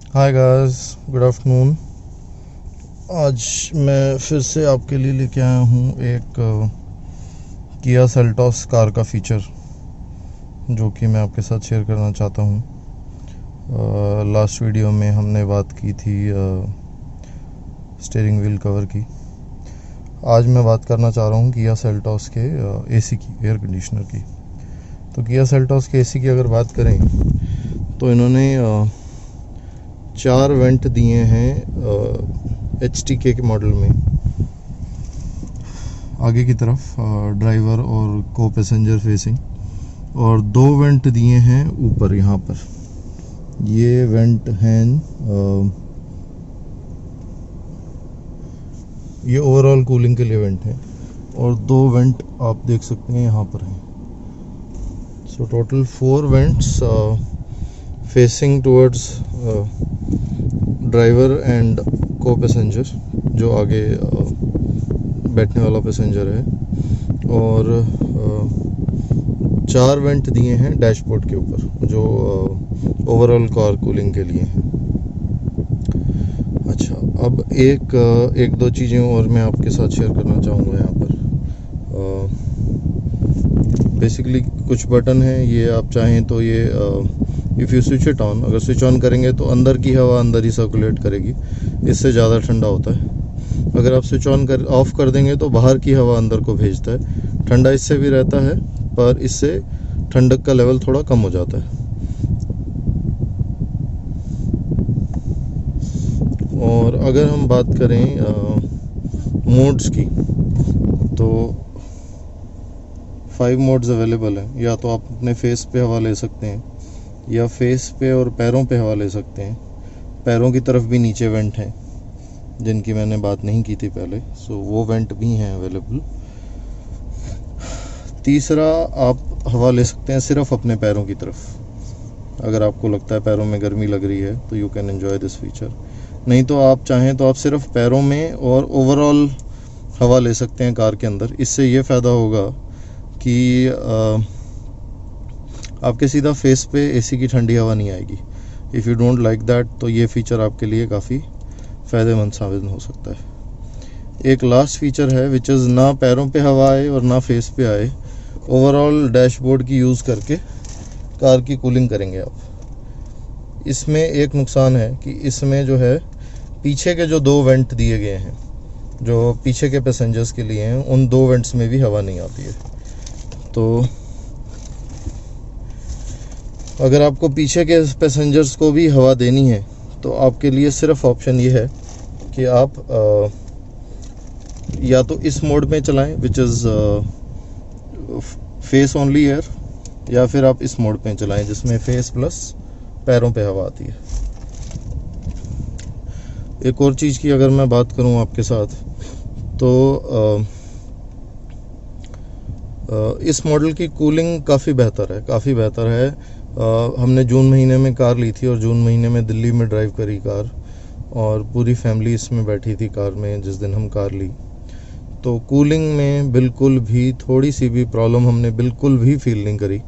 Hi guys, good afternoon. आज मैं फिर से आपके लिए लेके आया हूँ एक किया सेल्टॉस कार का फीचर जो कि मैं आपके साथ शेयर करना चाहता हूँ। लास्ट वीडियो में हमने बात की थी स्टीयरिंग व्हील कवर की। आज मैं बात करना चाह रहा हूँ किया सेल्टॉस के एसी की, एयर कंडीशनर की। तो किया सेल्टॉस के एसी की अगर बात करें तो इन्होंने 4 वेंट दिए हैं HTK के मॉडल में, आगे की तरफ ड्राइवर और को पैसेंजर फेसिंग, और 2 वेंट दिए हैं ऊपर यहाँ पर। ये वेंट हैं, ये ओवरऑल कूलिंग के लिए वेंट हैं, और 2 वेंट आप देख सकते हैं यहाँ पर हैं। So total 4 vents facing towards driver and को पैसेंजर, जो आगे बैठने वाला पैसेंजर है, और 4 वेंट दिए हैं डैशबोर्ड के ऊपर जो ओवरऑल कार कूलिंग के लिए हैं। अच्छा, अब एक दो चीज़ें और मैं आपके साथ शेयर करना चाहूँगा यहाँ पर। बेसिकली कुछ बटन हैं, ये आप चाहें तो ये if you switch it on, अगर स्विच ऑन करेंगे तो अंदर की हवा अंदर ही सर्कुलेट करेगी, इससे ज़्यादा ठंडा होता है। अगर आप स्विच ऑफ कर देंगे तो बाहर की हवा अंदर को भेजता है। ठंडा इससे भी रहता है, पर इससे ठंडक का लेवल थोड़ा कम हो जाता है। और अगर हम बात करें मोड्स की, तो 5 मोड्स अवेलेबल हैं। या तो आप अपने फेस पे हवा ले सकते हैं, या फेस पे और पैरों पे हवा ले सकते हैं। पैरों की तरफ भी नीचे वेंट हैं जिनकी मैंने बात नहीं की थी पहले, सो वो वेंट भी हैं अवेलेबल। तीसरा, आप हवा ले सकते हैं सिर्फ अपने पैरों की तरफ। अगर आपको लगता है पैरों में गर्मी लग रही है तो you can enjoy this feature. नहीं तो आप चाहें तो आप सिर्फ पैरों में और ओवरऑल हवा ले सकते हैं कार के अंदर। इससे ये फ़ायदा होगा कि आपके सीधा फेस पे एसी की ठंडी हवा नहीं आएगी। If you don't like that, तो ये फ़ीचर आपके लिए काफ़ी फ़ायदेमंद साबित हो सकता है। एक लास्ट फीचर है विच इज़ ना पैरों पे हवा आए और ना फेस पे आए, ओवरऑल डैशबोर्ड की यूज़ करके कार की कूलिंग करेंगे आप। इसमें एक नुकसान है कि इसमें जो है पीछे के जो 2 वेंट दिए गए हैं जो पीछे के पैसेंजर्स के लिए हैं, उन 2 वेंट्स में भी हवा नहीं आती है। तो अगर आपको पीछे के पैसेंजर्स को भी हवा देनी है तो आपके लिए सिर्फ ऑप्शन ये है कि आप या तो इस मोड में चलाएं which is face only air, या फिर आप इस मोड पे चलाएं जिसमें फेस प्लस पैरों पे हवा आती है। एक और चीज़ की अगर मैं बात करूं आपके साथ, तो इस मॉडल की कूलिंग काफ़ी बेहतर है। हमने जून महीने में कार ली थी और जून महीने में दिल्ली में ड्राइव करी कार, और पूरी फैमिली इसमें बैठी थी कार में जिस दिन हम कार ली। तो कूलिंग में बिल्कुल भी थोड़ी सी भी प्रॉब्लम हमने बिल्कुल भी फील नहीं करी।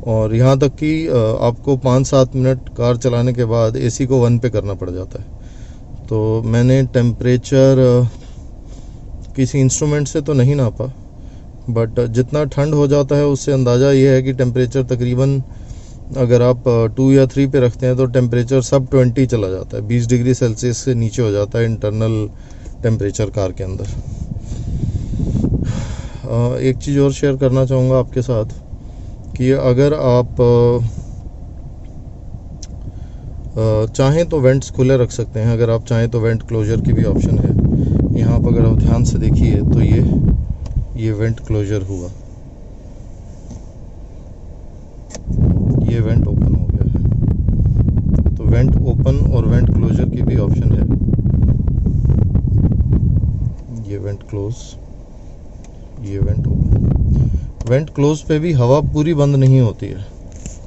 और यहाँ तक कि आपको 5-7 मिनट कार चलाने के बाद एसी को 1 पे करना पड़ जाता है। तो मैंने टेम्परेचर किसी इंस्ट्रूमेंट से तो नहीं नापा, बट जितना ठंड हो जाता है उससे अंदाज़ा ये है कि टेम्परेचर तकरीबन अगर आप 2 या 3 पे रखते हैं तो टेम्परेचर सब 20 चला जाता है, 20 डिग्री सेल्सियस से नीचे हो जाता है इंटरनल टेम्परेचर कार के अंदर। एक चीज़ और शेयर करना चाहूँगा आपके साथ कि अगर आप चाहें तो वेंट्स खुले रख सकते हैं। अगर आप चाहें तो वेंट क्लोजर की भी ऑप्शन है। यहाँ पर अगर आप ध्यान से देखिए तो ये वेंट क्लोजर हुआ, ये वेंट ओपन हो गया है। तो वेंट ओपन और वेंट क्लोजर की भी ऑप्शन है। ये वेंट क्लोज, ये वेंट ओपन। वेंट क्लोज पे भी हवा पूरी बंद नहीं होती है।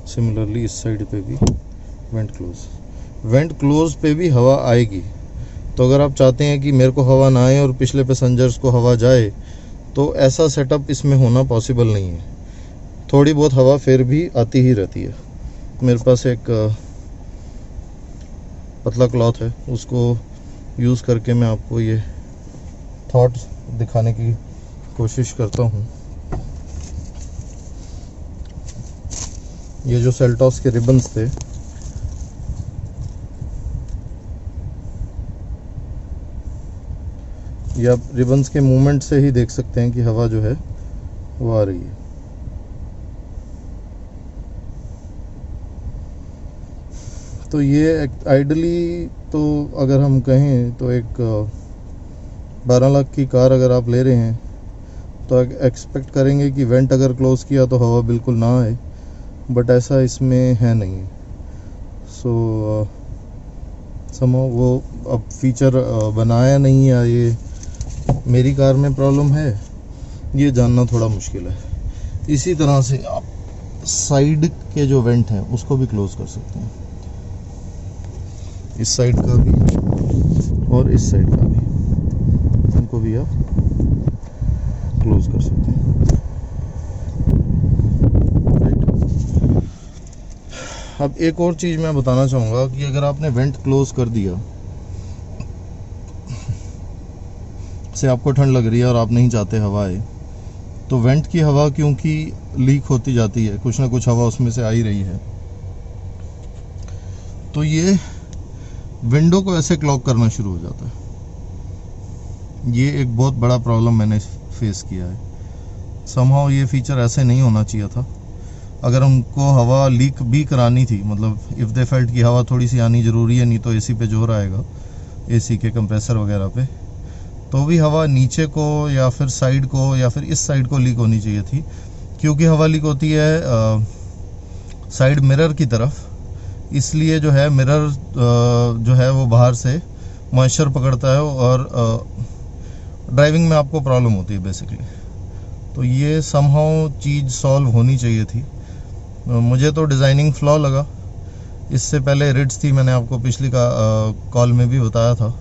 सिमिलरली इस साइड पे भी वेंट क्लोज पे भी हवा आएगी। तो अगर आप चाहते हैं कि मेरे को हवा ना आए और पिछले पैसेंजर्स को हवा जाए, तो ऐसा सेटअप इसमें होना पॉसिबल नहीं है। थोड़ी बहुत हवा फिर भी आती ही रहती है। मेरे पास एक पतला क्लॉथ है, उसको यूज़ करके मैं आपको ये थॉट्स दिखाने की कोशिश करता हूँ। ये जो सेल्टॉस के रिबन्स थे, ये आप रिबन्स के मूवमेंट से ही देख सकते हैं कि हवा जो है वो आ रही है। तो ये आइडली तो अगर हम कहें तो एक 12 लाख की कार अगर आप ले रहे हैं तो एक्सपेक्ट करेंगे कि वेंट अगर क्लोज़ किया तो हवा बिल्कुल ना आए, बट ऐसा इसमें है नहीं। सो समझो वो अब फीचर बनाया नहीं है, ये मेरी कार में प्रॉब्लम है, ये जानना थोड़ा मुश्किल है। इसी तरह से आप साइड के जो वेंट हैं उसको भी क्लोज़ कर सकते हैं, इस साइड का भी और इस साइड का भी, इनको भी आप क्लोज कर सकते हैं। राइट। अब एक और चीज़ मैं बताना चाहूँगा कि अगर आपने वेंट क्लोज कर दिया, से आपको ठंड लग रही है और आप नहीं चाहते हवा आए, तो वेंट की हवा क्योंकि लीक होती जाती है, कुछ ना कुछ हवा उसमें से आ ही रही है, तो ये विंडो को ऐसे क्लॉग करना शुरू हो जाता है। ये एक बहुत बड़ा प्रॉब्लम मैंने फेस किया है। समहाउ ये फीचर ऐसे नहीं होना चाहिए था। अगर हमको हवा लीक भी करानी थी, मतलब इफ़ दे फेल्ट की हवा थोड़ी सी आनी ज़रूरी है, नहीं तो एसी पे जोर आएगा, एसी के कंप्रेसर वगैरह पे, तो भी हवा नीचे को या फिर साइड को या फिर इस साइड को लीक होनी चाहिए थी, क्योंकि हवा लीक होती है साइड मिरर की तरफ, इसलिए जो है मिरर जो है वो बाहर से मॉइस्चर पकड़ता है और ड्राइविंग में आपको प्रॉब्लम होती है बेसिकली। तो ये समहाउ चीज़ सॉल्व होनी चाहिए थी। मुझे तो डिज़ाइनिंग फ्लॉ लगा। इससे पहले रिड्स थी, मैंने आपको पिछली कॉल में भी बताया था।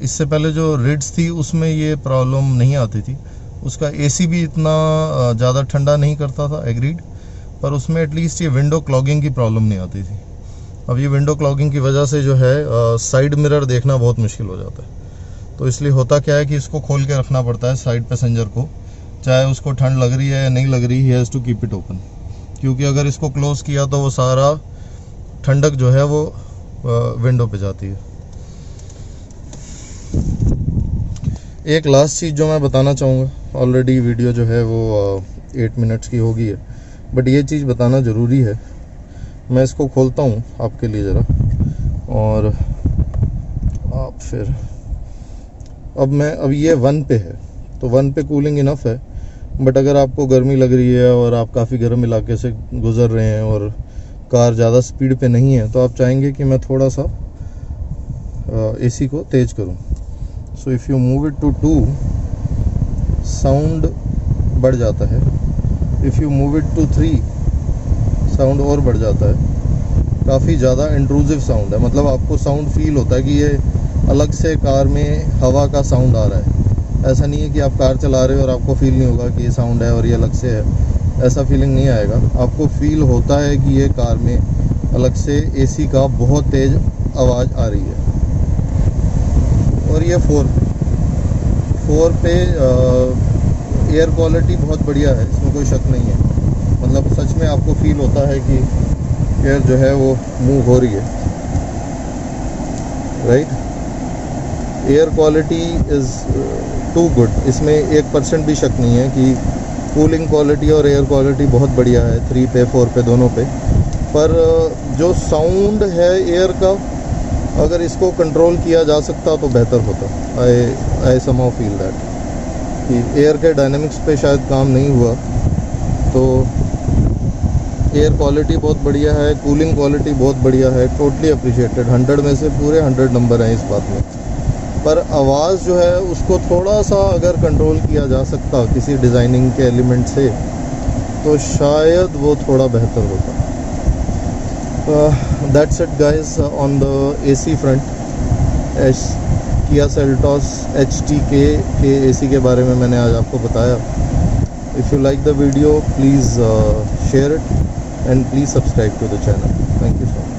इससे पहले जो रिड्स थी उसमें ये प्रॉब्लम नहीं आती थी, उसका एसी भी इतना ज़्यादा ठंडा नहीं करता था, एग्रीड, पर उसमें एटलीस्ट ये विंडो क्लॉगिंग की प्रॉब्लम नहीं आती थी। अब ये विंडो क्लॉगिंग की वजह से जो है साइड मिरर देखना बहुत मुश्किल हो जाता है। तो इसलिए होता क्या है कि इसको खोल के रखना पड़ता है साइड पैसेंजर को, चाहे उसको ठंड लग रही है या नहीं लग रही, he has to keep it open, क्योंकि अगर इसको क्लोज़ किया तो वो सारा ठंडक जो है वो विंडो पे जाती है। एक लास्ट चीज़ जो मैं बताना चाहूँगा, ऑलरेडी वीडियो जो है वो 8 मिनट्स की हो गई है, बट ये चीज़ बताना ज़रूरी है। मैं इसको खोलता हूँ आपके लिए ज़रा, और आप फिर अब ये 1 पे है, तो 1 पे कूलिंग इनफ है, बट अगर आपको गर्मी लग रही है और आप काफ़ी गर्म इलाके से गुज़र रहे हैं और कार ज़्यादा स्पीड पे नहीं है, तो आप चाहेंगे कि मैं थोड़ा सा एसी को तेज़ करूँ। So if you move it to 2, sound बढ़ जाता है। If you move it to 3, sound और बढ़ जाता है। काफ़ी ज़्यादा इंट्रूसिव साउंड है, मतलब आपको साउंड फील होता है कि ये अलग से कार में हवा का साउंड आ रहा है। ऐसा नहीं है कि आप कार चला रहे हो और आपको फील नहीं होगा कि ये साउंड है और ये अलग से है, ऐसा फीलिंग नहीं आएगा। आपको फील होता है कि ये कार में अलग से एसी का बहुत तेज़ आवाज़ आ रही है। और ये 4 पे एयर क्वालिटी बहुत बढ़िया है, इसमें कोई शक नहीं है। मतलब सच में आपको फील होता है कि एयर जो है वो मूव हो रही है, right. Air quality is too good, इसमें 1% भी शक नहीं है कि कूलिंग क्वालिटी और एयर क्वालिटी बहुत बढ़िया है 3 पे 4 पे दोनों पे। पर जो साउंड है एयर का, अगर इसको कंट्रोल किया जा सकता तो बेहतर होता। आई समहाउ फील दैट कि एयर के डायनामिक्स पे शायद काम नहीं हुआ। तो एयर क्वालिटी बहुत बढ़िया है, कूलिंग क्वालिटी बहुत बढ़िया है, टोटली अप्रिशिएटेड। 100 में से पूरे 100 नंबर हैं इस बात में। पर आवाज़ जो है उसको थोड़ा सा अगर कंट्रोल किया जा सकता किसी डिज़ाइनिंग के एलिमेंट से, तो शायद वो थोड़ा बेहतर होता। That's it guys on the AC front. Kia Seltos HTK के एसी के बारे में मैंने आज आपको बताया। If you like the video, please share it and please subscribe to the channel. Thank you so much.